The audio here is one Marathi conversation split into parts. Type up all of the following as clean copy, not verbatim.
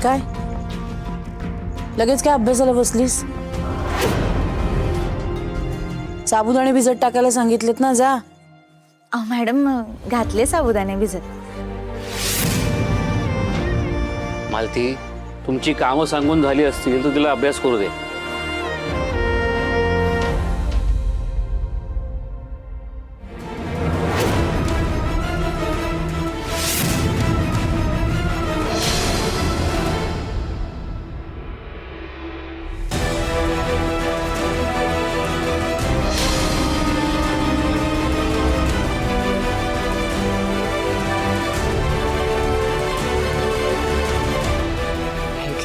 काय लगेच काय अभ्यासाला बसलीस? साबुदाणे भिजत टाकायला सांगितलेत ना, जा. मॅडम घातले साबुदाणे भिजत. मालती, तुमची कामं सांगून झाली असतील तर तिला अभ्यास करू दे.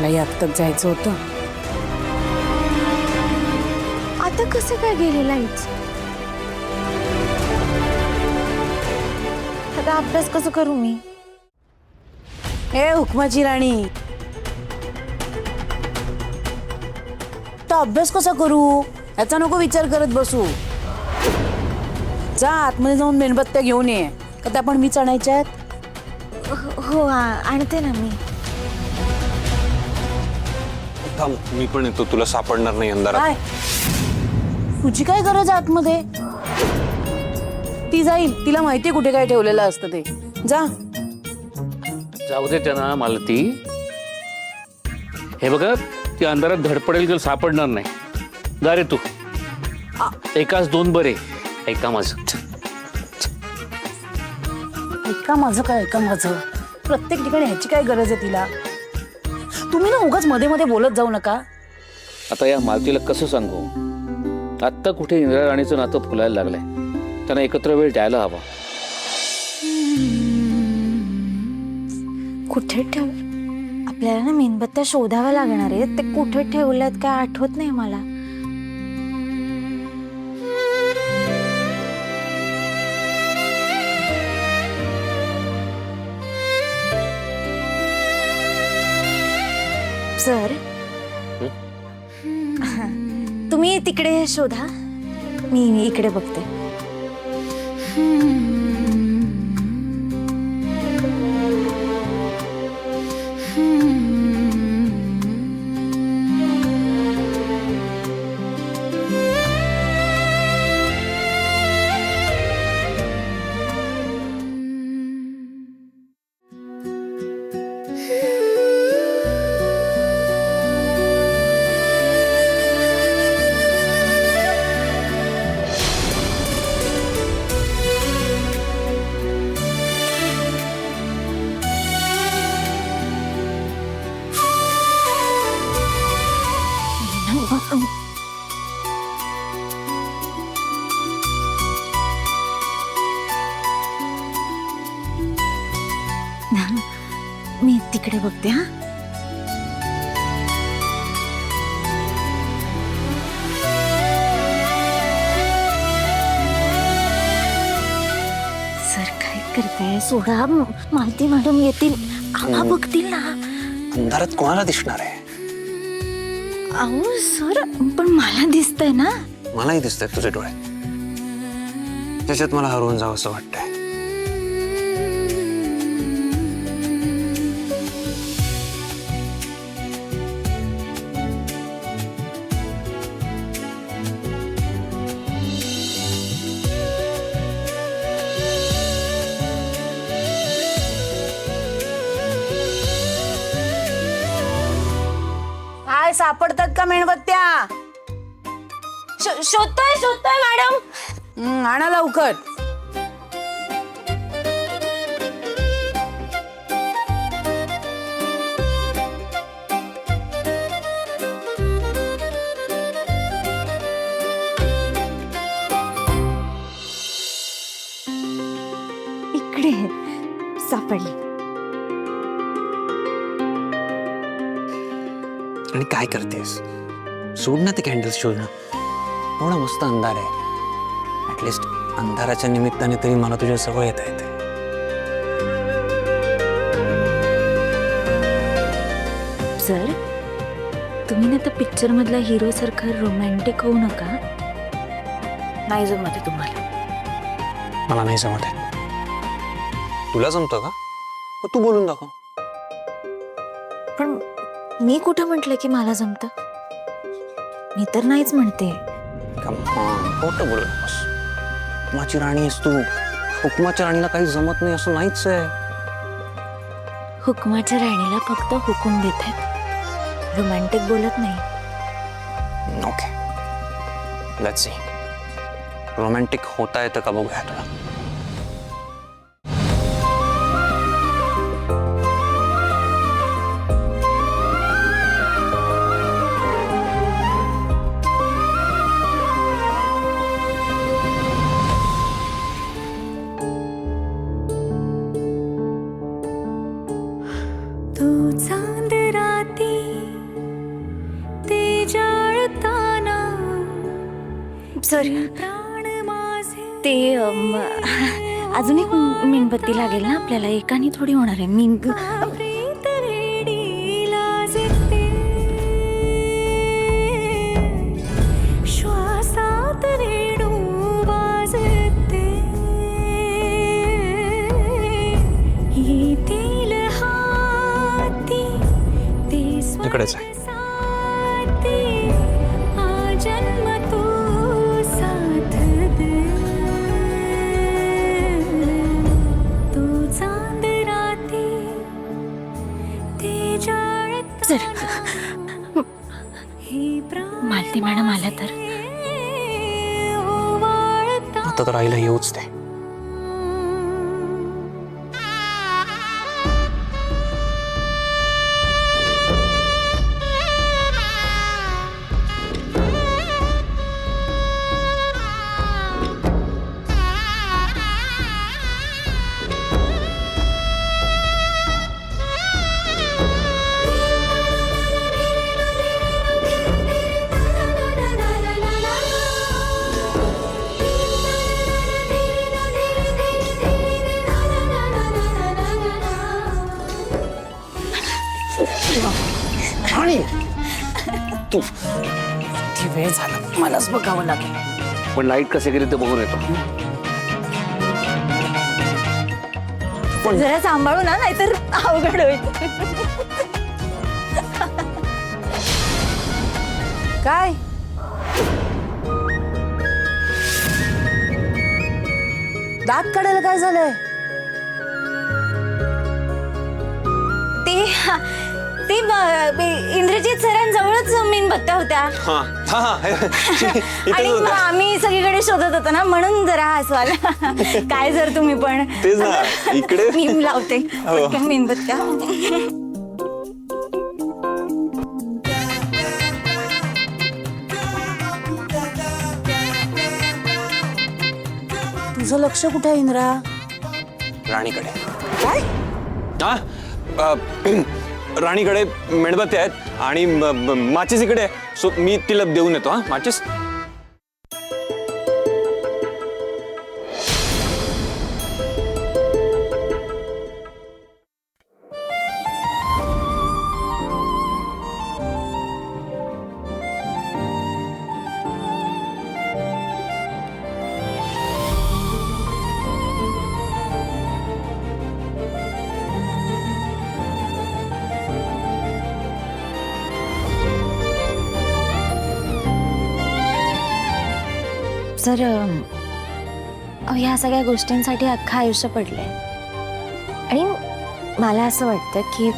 भेटलाही आत्ताच जायचं होतं. आता कसं काय गेले लाईट? आता अभ्यास कसं करू मी? हे हुकमाची राणी, तो अभ्यास कसा करू याचा नको विचार करत बसू. जा आतमध्ये जाऊन मेणबत्त्या घेऊन ये. का त्या पण मीच आणायच्या आहेत? हो आणते ना मी. थांब, मी पण येतो, तुला सापडणार नाही अंधारात. काय तुझी काय गरज आहे आतमध्ये? ती जाईल, तिला माहितीये कुठे काय ठेवलेलं असतं ते. जा. जाऊ दे त्यांना मालती. हे बघा, ती अंधारात धडपडेल तर सापडणार नाही. जा रे तू. एकाच दोन बरे. ऐका माझं. ऐका माझं काय ऐका माझं. प्रत्येक ठिकाणी ह्याची काय गरज आहे तिला? तुम्ही ना उगाच मध्ये मध्ये बोलत जाऊ नका. आता या मालतीला कसं सांगू? आत्ता कुठे इंदिरा राणीचं नातं फुलायला लागलंय. त्यांना एकत्र वेळ द्यायला हवा. कुठे ठेव? आपल्याला ना मेणबत्त्या शोधाव्या लागणार आहेत. ते कुठे ठेवल्यात काय आठवत नाही मला. सर तुम्ही तिकडे शोधा, मी इकडे बघते. मी तिकडे बघते. हा सर काय करताय? सोडा, मालती मॅडम येतील, आम्हा बघतील ना. अंधारात कोणाला दिसणार आहे? अहो सर, पण मला दिसतंय ना. मलाही दिसतंय तुझे डोळे. त्याच्यात मला हरवून जावं असं वाटतंय. काय सापडतात का मेणबत्त्या? शोधतोय मॅडम. आणा लवकर. इकडे सापडली. आणि काय करतेस? सोड ना ते कॅन्डल्स शोधणं. एवढा मस्त अंधार आहे. ऍटलिस्ट अंधाराच्या निमित्ताने तरी मला तुझ्या जवळ येता येते. सर, तुम्ही ना त्या पिक्चर मधला हिरो सारखा रोमॅन्टिक होऊ नका. नाही जमत आहे तुम्हाला. मला नाही जमत आहे. तुला जमतं का? मग तू बोलून दाखव. पण मी कुठं म्हटलं की मला जमतं? मी तर नाहीच म्हणते. खोटं बोलू नकोस. हुकमाची राणी आहेस तू. हुकमाच्या राणीला काही जमत नाही असं नाहीच आहे. हुकमाच्या राणीला फक्त हुकूम देत आहेत, रोमॅन्टिक बोलत नाही. Okay, let's see. रोमॅन्टिक होता येतं का बघूया तुला. तू चांद राती ते जाळताना सर ते अजून एक मेणबत्ती लागेल ना आपल्याला, एकाने थोडी होणार आहे. मी श्वासात रेणू वाजते, येतील हाती ते इकडेच आहे. जन्म तू साथ दे, तू चांद राती ते जाळत. सर मालती मॅडम आल्या तर आता तर आईला येऊच दे. राणी तू ती वेळ झाला, मलाच बघावं लागेल. पण लाईट कसे गेली ते बघून येतो. जरा सांभाळू ना, नाहीतर अवघड होईल. काय दात काढायला काय झालंय? ते इंद्रजित सरांजवळच मेणबत्त्या होत्या आणि मग आम्ही सगळीकडे शोधत होतो ना, म्हणून जरा हसू आला. काय जर तुम्ही पण तेच ना, इकडे मी लावते पटकन मेणबत्त्या. तुझं लक्ष कुठे आहे इंद्रा? राणीकडे. काय? राणीकडे मेणबत्त्या आहेत आणि माचीस इकडे आहे. सो मी तिला देऊन येतो. माचीस. सर ह्या सगळ्या गोष्टींसाठी अख्खं आयुष्य पडलंय आणि मला असं वाटतं की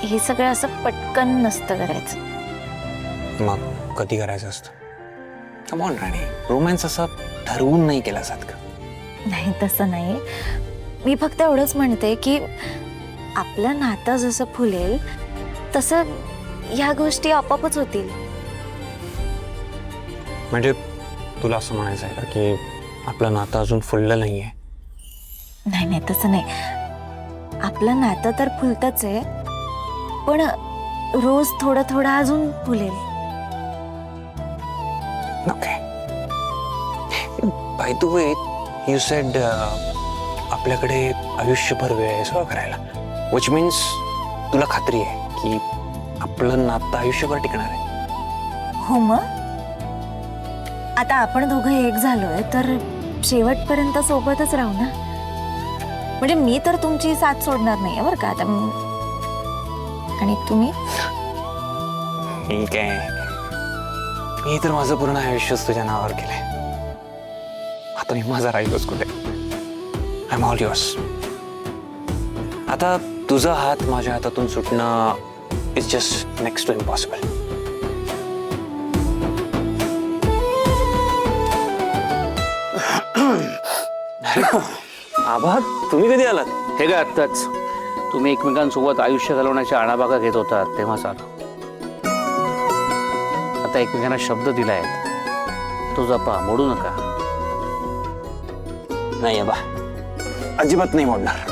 हे सगळं असं पटकन नसतं करायचं. मग कधी करायचं असतं? कम ऑन राणी, रोमॅन्स असं ठरवून नाही केला जात का? नाही तसं नाही, मी फक्त एवढंच म्हणते की आपलं नातं जसं फुलेल तसं ह्या गोष्टी आपोआपच होतील. म्हणजे तुला असं म्हणायचं आहे का की आपलं नातं अजून फुललं नाहीये? नाही नाही तसं नाही, आपलं नातं तर फुलतच आहे, पण रोज थोडं थोडं अजून फुलेल. Okay. By the way, you said आपल्याकडे आयुष्यभर वेळ आहे सगळं करायला, विच मीन्स तुला खात्री आहे की आपलं नातं आयुष्यभर टिकणार आहे? हो, मग आता आपण दोघं एक झालोय तर शेवटपर्यंत सोबतच राहू ना. म्हणजे मी तर तुमची साथ सोडणार नाही बरं का. आता आणि तुम्ही? ठीक आहे, मी तर माझं पूर्ण आयुष्यच तुझ्या नावावर केलंय. आता मी माझा राहिलोच कुठे. I am all yours. आता तुझा हात माझ्या हातातून सुटणं is just next to impossible. आबा, तुम्ही कधी आलात? हे काय आत्ताच तुम्ही एकमेकांसोबत आयुष्य घालवण्याच्या आणाभागा घेत होता तेव्हाच आलो. आता एकमेकांना शब्द दिलाय, तो जपा, मोडू नका. नाही आबा, अजिबात नाही मोडणार.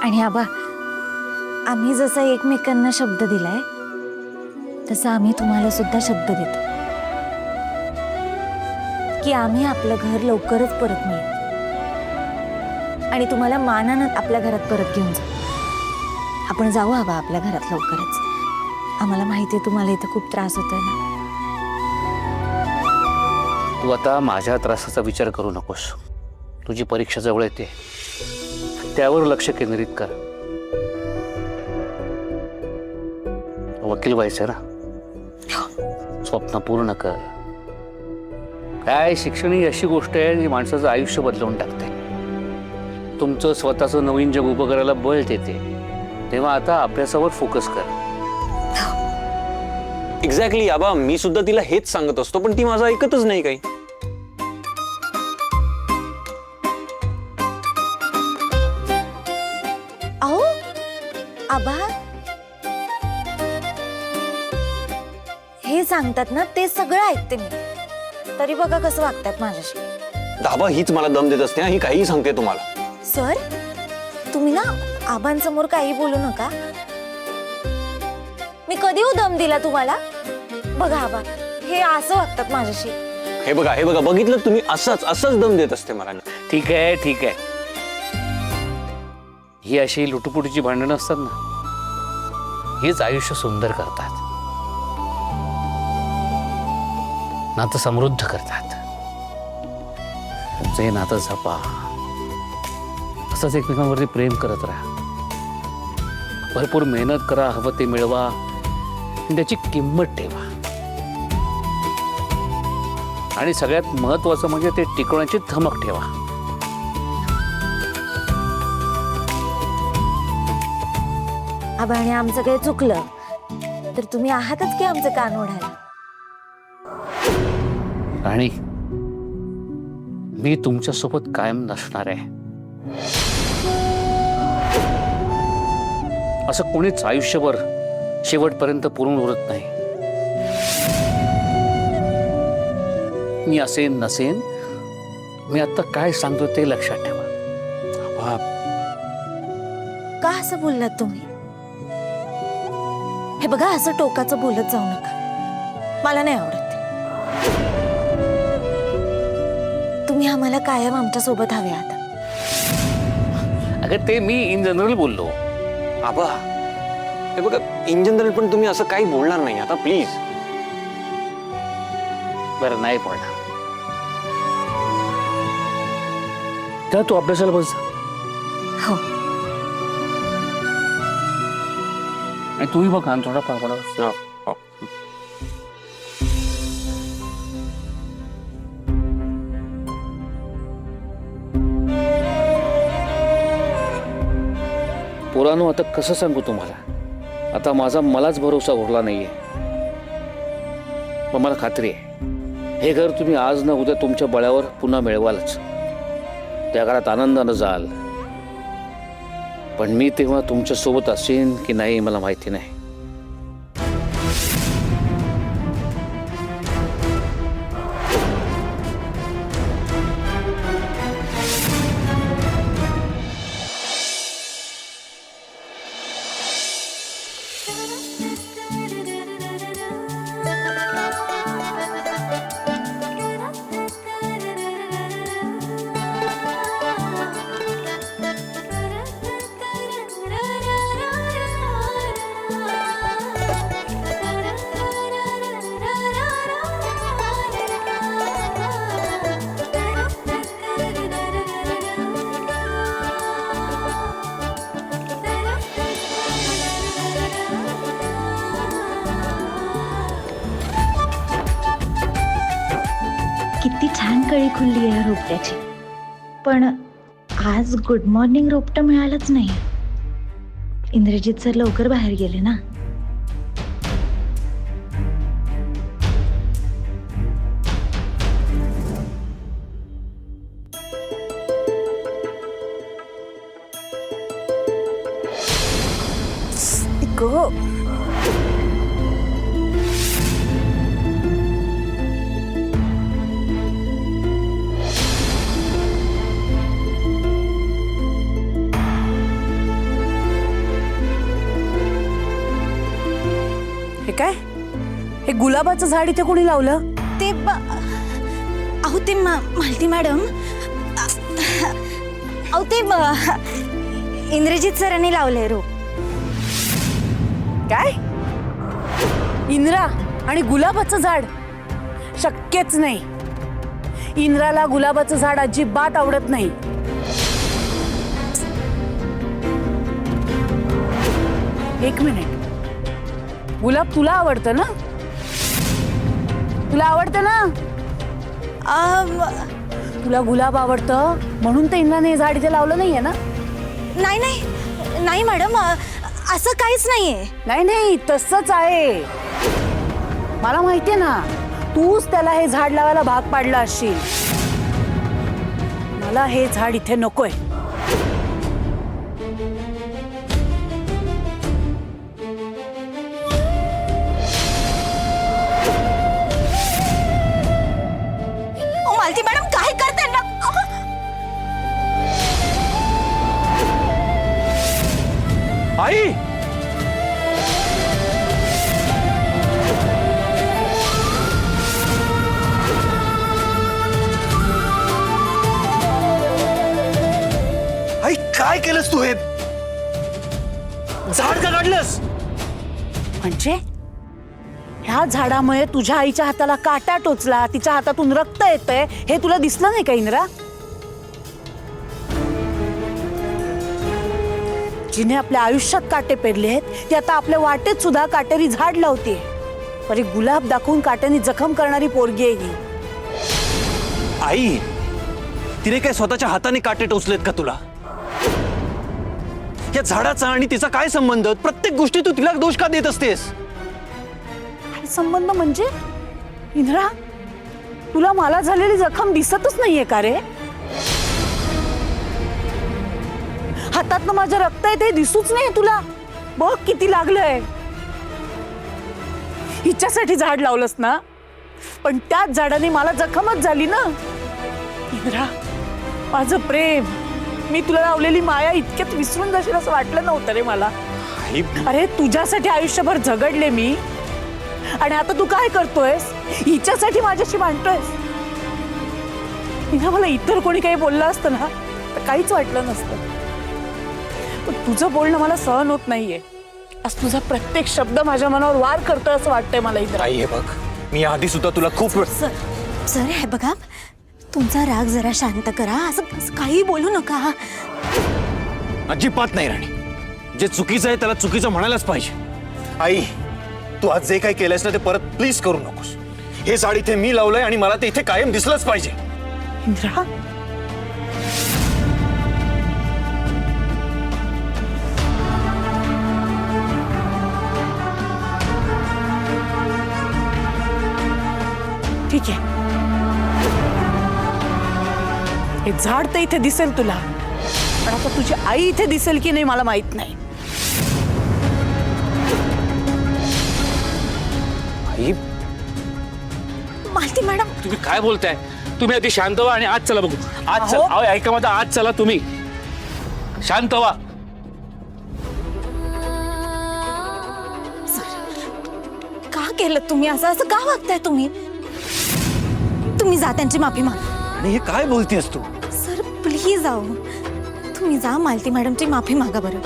आणि आबा, आम्ही जसा एकमेकांना शब्द दिलाय तसा आम्ही तुम्हाला सुद्धा शब्द देतो की आम्ही आपलं घर लवकरच परत मिळू आणि तुम्हाला मानानं आपल्या घरात परत घेऊन जाऊ. आपण जाऊ आबा आपल्या घरात लवकरच. आम्हाला माहिती आहे तुम्हाला इथं खूप त्रास होतोय ना. तू आता माझ्या त्रासाचा विचार करू नकोस. तुझी परीक्षा जवळ येते, त्यावर लक्ष केंद्रित कर. वकील व्हायचं ना, स्वप्न पूर्ण कर. काय शिक्षण ही अशी गोष्ट आहे जी माणसाचं आयुष्य बदलवून टाकते. तुमचं स्वतःचं नवीन जग उभं करायला बळ देते. तेव्हा आता अभ्यासावर फोकस कर. एक्झॅक्टली आबा, मी सुद्धा तिला हेच सांगत असतो, पण ती माझं ऐकतच नाही काही. अहो आबा, हे सांगतात ना ते सगळं ऐकते मी, तरी बघा कसं वागतात माझ्याशी. दाबा हीच मला दम देत असते. ही काहीही सांगते तुम्हाला. सर, तुम्ही ना आबांसमोर काही बोलू नका. मी कधी हो दम दिला तुम्हाला? बघा आबा, हे असं वागतात माझ्याशी. हे बघा, हे बघा, बघितलं तुम्ही, असंच दम देत असते मला. ठीक आहे, ठीक आहे. ही अशी लुटुपुटीची भांडणं असतात ना, हेच आयुष्य सुंदर करतात, नातं समृद्ध करतात. तुमचं हे नातं जपा. असंच एकमेकांवरती प्रेम करत राहा. भरपूर मेहनत करा, हवं ते मिळवा, आणि त्याची किंमत ठेवा. आणि सगळ्यात महत्वाचं म्हणजे ते टिकवण्याची धमक ठेवा. आबा, आणि आमचं काही चुकलं तर तुम्ही आहातच की आमचं कान ओढायला. आणि मी तुमच्यासोबत कायम नसणार आहे. असं कोणीच आयुष्यभर शेवटपर्यंत पुरून उरत नाही. मी असेन नसेन, मी आता काय सांगतो ते लक्षात ठेवा. का असं बोललात तुम्ही? हे बघा, असं टोकाचं बोलत जाऊ नका, मला नाही आवडत. तुम्ही आम्हाला कायम आमच्या सोबत हवे आहात. अगं, ते मी इन जनरल बोललो. आबा, हे बघा, इन जनरल पण तुम्ही असं काही बोलणार नाही आता, प्लीज. बरं, नाही पडणार. त्या तू अभ्यासाला बस. हो. आणि तुम्ही बघ, थोडा पापडा. हो. पोरांनो, आता कसं सांगू तुम्हाला? आता मलाच भरोसा उरला नाहीये. पण मला खात्री आहे, हे घर तुम्ही आज ना उद्या तुमच्या बळावर पुन्हा मिळवालच. त्या घरात आनंदानं जाल. पण मी तेव्हा तुमच्या सोबत असेन की नाही मला माहिती नाही. किती छान कळी खुलली आहे रोपट्याची. पण आज गुड मॉर्निंग रोपटं मिळालंच नाही. इंद्रजित सर लवकर बाहेर गेले ना. गो हे काय? हे गुलाबाचं झाड इथे कोणी लावलं? ते अहो ते मालती मॅडम, अहो ते इंद्रजित सरांनी लावलंय रोप. काय? इंद्रा आणि गुलाबाचं झाड? शक्यच नाही. इंद्राला गुलाबाचं झाड अजिबात आवडत नाही. एक मिनिट, गुलाब तुला आवडतं ना? तुला आवडतं ना? तुला गुलाब आवडतं म्हणून तर इंद्राने हे झाड इथे लावलं नाहीये ना? नाही नाही नाही मॅडम, असं काहीच नाहीये. नाही नाही, तसंच आहे. मला माहितीये ना, तूच त्याला हे झाड लावायला भाग पाडला असशील. मला हे झाड इथे नकोय. मालती मॅडम काय करते ना? आई, आई काय केलंस तू? हे झाड का काढलंस? म्हणजे ह्या झाडामुळे तुझ्या आईच्या हाताला काटा टोचला, तिच्या हातातून रक्त येतंय, हे तुला दिसलं नाही का इंद्रा? जिने आपल्या आयुष्यात काटे पेरलेत ती आता आपल्या वाटेत सुद्धा काटेरी झाड लावते. परी गुलाब दाखवून काट्याने जखम करणारी पोरगी आहे ही. आई, तिने काय स्वतःच्या हाताने काटे टोचलेत का तुला? या झाडाचा आणि तिचा काय संबंध? प्रत्येक गोष्टी तू तिला दोष का देत असतेस? काय संबंध म्हणजे? इंद्रा, तुला मला झालेली जखम दिसतच नाहीये का रे? हातातनं माझं रक्त आहे ते दिसूच नाही तुला? बघ किती लागलंय. हिच्यासाठी झाड लावलंस ना, पण त्याच झाडाने मला जखमच झाली ना. इंद्रा, माझं प्रेम, मी तुला लावलेली माया इतक्यात विसरून जाशील असं वाटलं नव्हतं रे मला. आई, अरे तुझ्यासाठी आयुष्यभर झगडले मी, आणि आता तू काय करतोयस? हिच्यासाठी माझ्याशी भांडतोयस. मला इतर कोणी काही बोललं असतं ना तर काहीच वाटलं नसतं. पण तुझं बोलणं मला सहन होत नाहीये. आज तुझा प्रत्येक शब्द माझ्या मनावर वार करतोय असं वाटतंय मला. इंद्रा, आई हे बघ, मी आधी सुद्धा तुला खूप वेळ सर सर हे बघा, तुमचा राग जरा शांत करा. असं काही बोलू नका. अजिबात नाही राणी. जे चुकीचं आहे त्याला चुकीचं म्हणायलाच पाहिजे. आई, तू आज जे काही केलंयस ना ते परत प्लीज करू नकोस. हे झाड इथे मी लावलंय आणि मला ते इथे कायम दिसलंच पाहिजे. इंद्रा, ठीक आहे, हे झाड तर इथे दिसेल तुला, पण आता तुझी आई इथे दिसेल की नाही मला माहित नाही. आई, मालती मॅडम, तुम्ही काय बोलताय? तुम्ही आधी शांत व्हा आणि आज चला बघू. आज चला. अहो. अहो, ऐका माझा, आज चला. तुम्ही शांत व्हा. का केलं तुम्ही असं? असं का वागताय तुम्ही? तुम्ही जा, त्यांची माफी मागा. आणि हे काय बोलतेस तू? सर प्लीज आओ, तुम्ही जा, मालती मॅडमची माफी मागा बरं.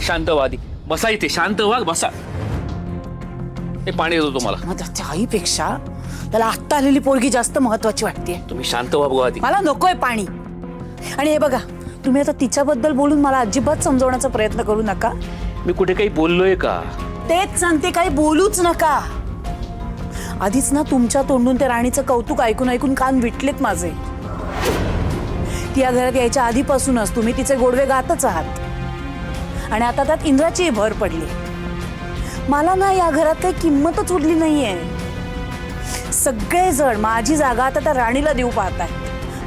शांत व्हा आधी. बसा इथे, शांत व्हा, बसा. हे पाणी देतो तुम्हाला. मग त्याच्या आईपेक्षा त्याला आत्ता आलेली पोरगी जास्त महत्वाची वाटते. तुम्ही शांत व्हा बघू आधी. मला नकोय पाणी. आणि हे बघा, तुम्ही आता तिच्याबद्दल बोलून मला अजिबात समजवण्याचा प्रयत्न करू नका. मी कुठे काही बोललोय का? तेच सांगते, काही बोलूच नका. आधीच ना तुमच्या तोंडून त्या राणीचं कौतुक ऐकून ऐकून कान विटलेत माझे. ती या घरात यायच्या आधीपासूनच तुम्ही तिचे गोडवे गातच आहात आणि आता त्यात इंद्राची भर पडली. मला ना या घरात काही किंमतच उरली नाहीये. सगळेजण माझी जागा आता त्या राणीला देऊ पाहताय.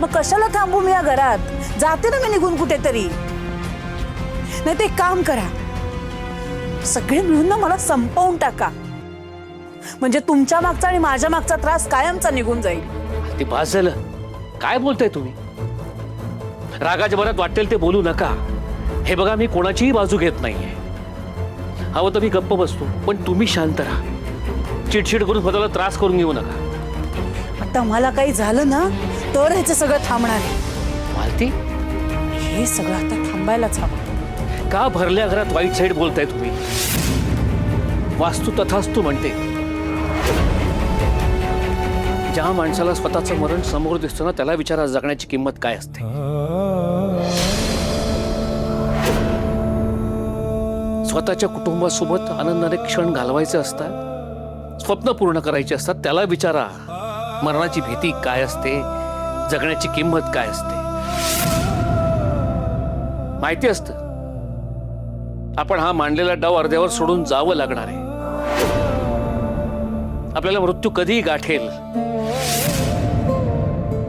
मग कशाला थांबू मी या घरात? जाते ना मी निघून कुठेतरी. नाही ते काम करा, सगळे मिळून ना मला संपवून टाका. म्हणजे तुमच्या मागचा आणि माझ्या मागचा त्रास कायमचा निघून जाईल. ते भास झालं. काय बोलताय तुम्ही? रागाच्या भरात वाटेल ते बोलू नका. हे बघा, मी कोणाचीही बाजू घेत नाहीये. हवं तर मी गप्प बसतो, पण तुम्ही शांत राहा. चिडचिड करून स्वतःला त्रास करून घेऊ नका. आता मला काही झालं ना तर ह्याचं सगळं थांबणार आहे. मालती, हे सगळं आता थांबायलाच हवं. का भरल्या घरात वाईट साईड बोलताय तुम्ही? वास्तू तथास्तू म्हणते. ज्या माणसाला स्वतःचं मरण समोर दिसतं ना, त्याला विचारा जगण्याची किंमत काय असते. स्वतःच्या कुटुंबासोबत आनंदाने क्षण घालवायचे असतात, स्वप्न पूर्ण करायची असतात, त्याला विचारा मरणाची भीती काय असते, जगण्याची किंमत काय असते. माहिती असतं आपण हा मांडलेला डाव अर्ध्यावर सोडून जावं लागणार आहे. आपल्याला मृत्यू कधीही गाठेल,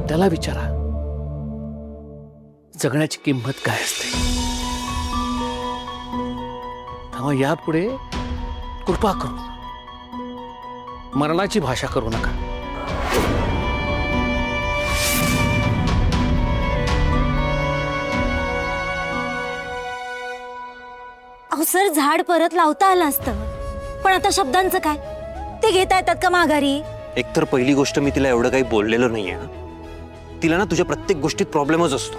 त्याला विचारा जगण्याची किंमत काय असते. तेव्हा यापुढे कृपा करून मरणाची भाषा करू नका. अहो सर, झाड परत लावता आलं असतं, पण आता शब्दांचं काय? ते घेता येतात का माघारी? एकतर पहिली गोष्ट, मी तिला एवढं काही बोललेलो नाहीये ना. तिला ना तुझ्या प्रत्येक गोष्टीत प्रॉब्लेमच असतो.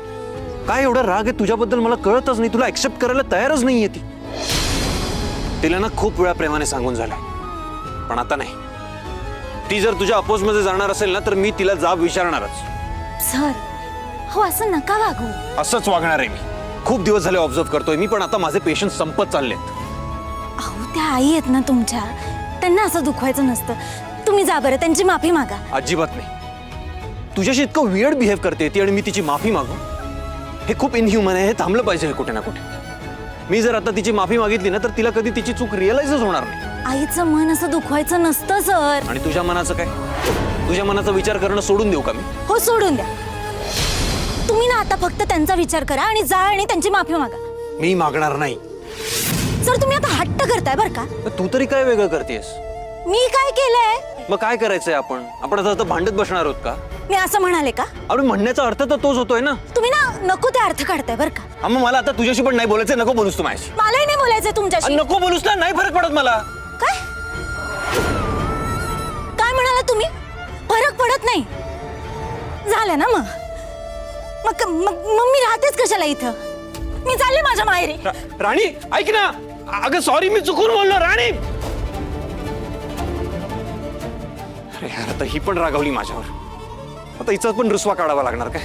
काय एवढा राग आहे तुझ्याबद्दल मला कळतच नाही. तुला ऍक्सेप्ट करायला तयारच नाहीये ती. तिला ना खूप वेळा प्रेमाने सांगून झालंय, पण आता नाही. ती जर तुझ्या अपोज मध्ये जाणार असेल ना, तर मी तिला जाब विचारणारच. सर, हो असं नका वागू. असंच वागणार आहे मी. खूप दिवस झाले ऑब्झर्व करतोय मी, पण आता माझे पेशन्स संपत चाललेत. अहो त्या आई आहेत ना तुमच्या, त्यांना असं दुखवायचं नसतं. तुम्ही जा बरं, त्यांची माफी मागा. अजिबात नाही. तुझ्याशी इतकं वियर्ड बिहेव करते ती आणि मी तिची माफी मागू? हे खूप इनह्युमन आहे. हे थांबलं पाहिजे हे कुठे ना कुठे. मी जर आता तिची माफी मागितली ना, तर तिला कधी तिची चूक रिअलाइजच होणार नाही. आईचं मन असं दुखवायचं नसतं सर. आणि तुझ्या मनाचं काय? तुझ्या मनाचा विचार करणं सोडून देऊ का मी? हो सोडून द्या. तुम्ही ना आता फक्त त्यांचा विचार करा आणि जा आणि त्यांची माफी मागा. मी मागणार नाही. सर तुम्ही आता हट्ट करताय बरं का? तू तरी काय वेगळं करतेस? मी काय केलंय? मग काय करायचंय आपण? आपण आता भांडत बसणार आहोत का? मी असं म्हणाले का? अरे म्हणण्याचा अर्थ तर तोच होतोय ना. तुम्ही ना नको ते अर्थ काढताय बरं का? मग मला आता तुझ्याशी पण नाही बोलायचं. नको बोलूस तू माझ्याशी. मलाही नाही बोलायचंय तुमच्याशी. नको बोलूस ना. नाही फरक पडत मला. काय काय म्हणाला तुम्ही? फरक पडत नाही झालं ना? मग मी राहतेच कशाला इथं? मी चालले माझ्या माहेरी. राणी ऐक ना. अगं सॉरी, मी चुकून बोललो राणी. अरे यार, आता ही पण रागावली माझ्यावर. आता हिचा पण रुसवा काढावा लागणार काय?